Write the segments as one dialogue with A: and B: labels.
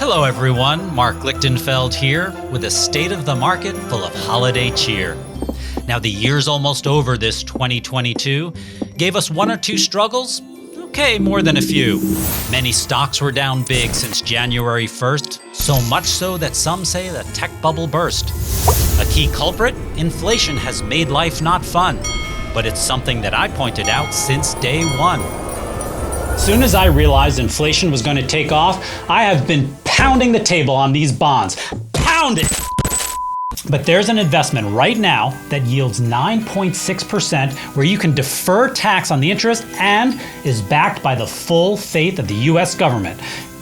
A: Hello everyone, Mark Lichtenfeld here with a state of the market full of holiday cheer. Now the year's almost over. This 2022 gave us one or two struggles. Okay, more than a few. Many stocks were down big since January 1st, so much so that some say the tech bubble burst. A key culprit? Inflation has made life not fun, but it's something that I pointed out since day one. Soon as I realized inflation was going to take off, I have been pounding the table on these bonds. Pound it! But there's an investment right now that yields 9.6%, where you can defer tax on the interest and is backed by the full faith of the US government.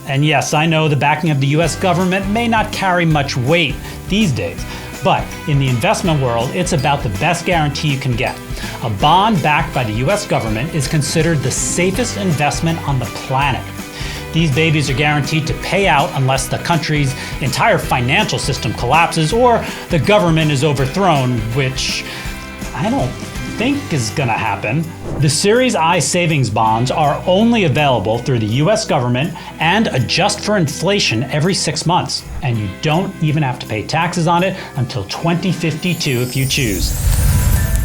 A: And yes, I know the backing of the US government may not carry much weight these days, but in the investment world, it's about the best guarantee you can get. A bond backed by the US government is considered the safest investment on the planet. These babies are guaranteed to pay out unless the country's entire financial system collapses or the government is overthrown, which I don't think is gonna happen. The Series I savings bonds are only available through the US government and adjust for inflation every 6 months. And you don't even have to pay taxes on it until 2052 if you choose.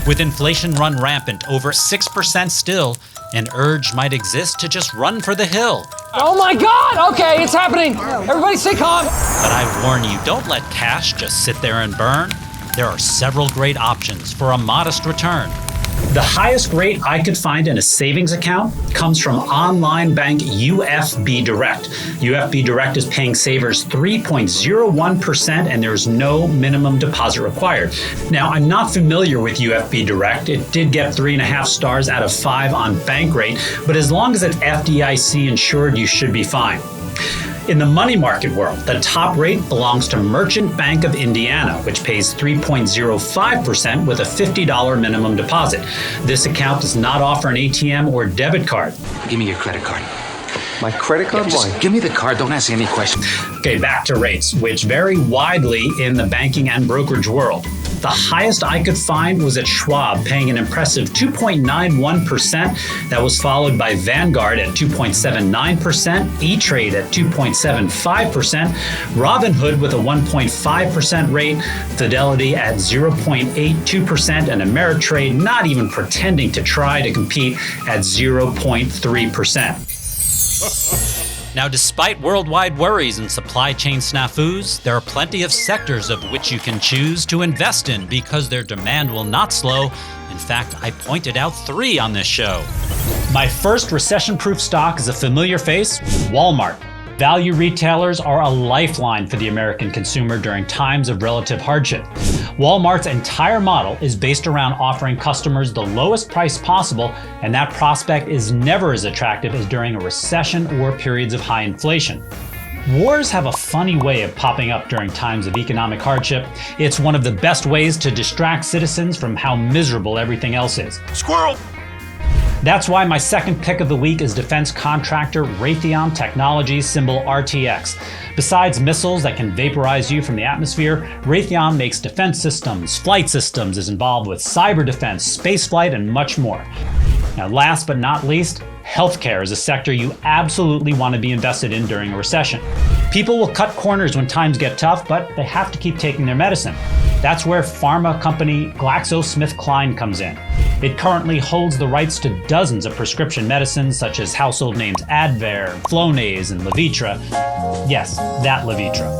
A: With inflation run rampant, over 6% still, an urge might exist to just run for the hill.
B: Oh my God! Okay, it's happening! Everybody stay calm!
A: But I warn you, don't let cash just sit there and burn. There are several great options for a modest return. The highest rate I could find in a savings account comes from online bank UFB Direct. UFB Direct is paying savers 3.01% and there's no minimum deposit required. Now, I'm not familiar with UFB Direct. It did get 3.5 stars out of 5 on Bankrate, but as long as it's FDIC insured, you should be fine. In the money market world, the top rate belongs to Merchant Bank of Indiana, which pays 3.05% with a $50 minimum deposit. This account does not offer an ATM or debit card.
C: Give me your credit card.
D: My credit card?
C: Yeah, just
D: Why?
C: give me the card. Don't ask any questions.
A: Okay, back to rates, which vary widely in the banking and brokerage world. The highest I could find was at Schwab, paying an impressive 2.91%. That was followed by Vanguard at 2.79%, E-Trade at 2.75%, Robinhood with a 1.5% rate, Fidelity at 0.82%, and Ameritrade not even pretending to try to compete at 0.3%. Now, despite worldwide worries and supply chain snafus, there are plenty of sectors of which you can choose to invest in because their demand will not slow. In fact, I pointed out 3 on this show. My first recession-proof stock is a familiar face, Walmart. Value retailers are a lifeline for the American consumer during times of relative hardship. Walmart's entire model is based around offering customers the lowest price possible, and that prospect is never as attractive as during a recession or periods of high inflation. Wars have a funny way of popping up during times of economic hardship. It's one of the best ways to distract citizens from how miserable everything else is.
D: Squirrel!
A: That's why my second pick of the week is defense contractor Raytheon Technologies, symbol RTX. Besides missiles that can vaporize you from the atmosphere, Raytheon makes defense systems, flight systems, is involved with cyber defense, spaceflight, and much more. Now, last but not least, healthcare is a sector you absolutely want to be invested in during a recession. People will cut corners when times get tough, but they have to keep taking their medicine. That's where pharma company GlaxoSmithKline comes in. It currently holds the rights to dozens of prescription medicines such as household names Advair, Flonase, and Levitra. Yes, that Levitra.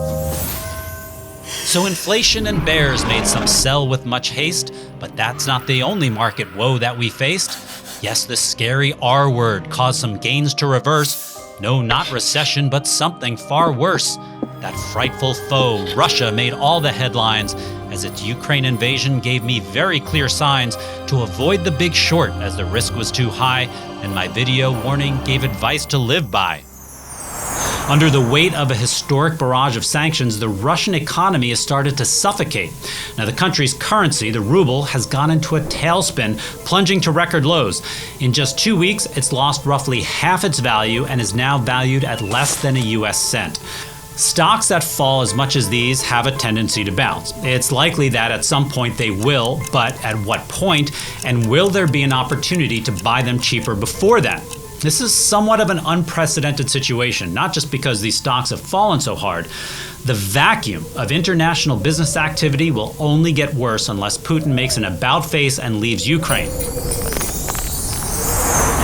A: So inflation and bears made some sell with much haste, but that's not the only market woe that we faced. Yes, the scary R word caused some gains to reverse. No, not recession, but something far worse. That frightful foe, Russia, made all the headlines as its Ukraine invasion gave me very clear signs to avoid the big short as the risk was too high, and my video warning gave advice to live by. Under the weight of a historic barrage of sanctions, the Russian economy has started to suffocate. Now, the country's currency, the ruble, has gone into a tailspin, plunging to record lows. In just 2 weeks, it's lost roughly half its value and is now valued at less than a US cent. Stocks that fall as much as these have a tendency to bounce. It's likely that at some point they will, but at what point? And will there be an opportunity to buy them cheaper before that? This is somewhat of an unprecedented situation, not just because these stocks have fallen so hard. The vacuum of international business activity will only get worse unless Putin makes an about-face and leaves Ukraine. And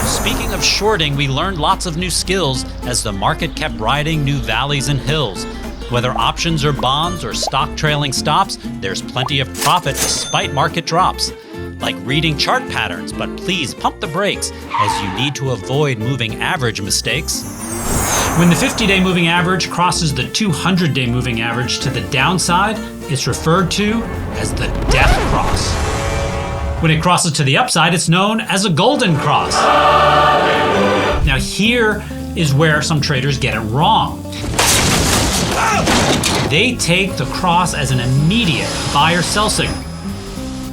A: speaking of shorting, we learned lots of new skills as the market kept riding new valleys and hills. Whether options or bonds or stock trailing stops, there's plenty of profit despite market drops. Like reading chart patterns, but please pump the brakes as you need to avoid moving average mistakes. When the 50-day moving average crosses the 200-day moving average to the downside, it's referred to as the death cross. When it crosses to the upside, it's known as a golden cross. Now here is where some traders get it wrong. They take the cross as an immediate buy or sell signal.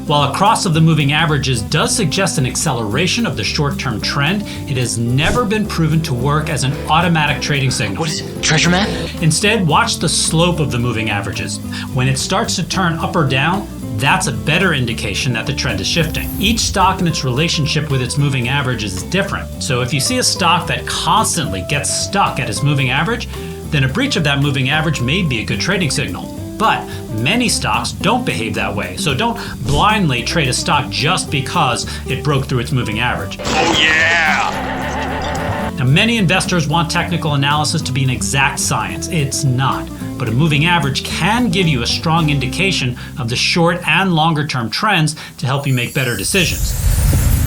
A: While a cross of the moving averages does suggest an acceleration of the short-term trend, it has never been proven to work as an automatic trading signal.
C: What is it? Treasure map?
A: Instead, watch the slope of the moving averages. When it starts to turn up or down, that's a better indication that the trend is shifting. Each stock and its relationship with its moving average is different. So if you see a stock that constantly gets stuck at its moving average, then a breach of that moving average may be a good trading signal. But many stocks don't behave that way, so don't blindly trade a stock just because it broke through its moving average.
C: Oh, yeah!
A: Now, many investors want technical analysis to be an exact science. It's not. But a moving average can give you a strong indication of the short and longer term trends to help you make better decisions.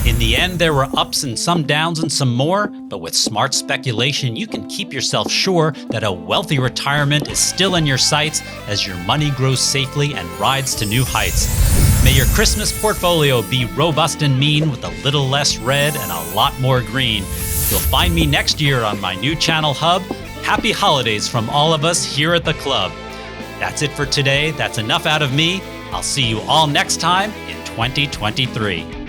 A: In the end, there were ups and some downs and some more, but with smart speculation, you can keep yourself sure that a wealthy retirement is still in your sights as your money grows safely and rides to new heights. May your Christmas portfolio be robust and mean with a little less red and a lot more green. You'll find me next year on my new channel hub. Happy holidays from all of us here at the club. That's it for today. That's enough out of me. I'll see you all next time in 2023.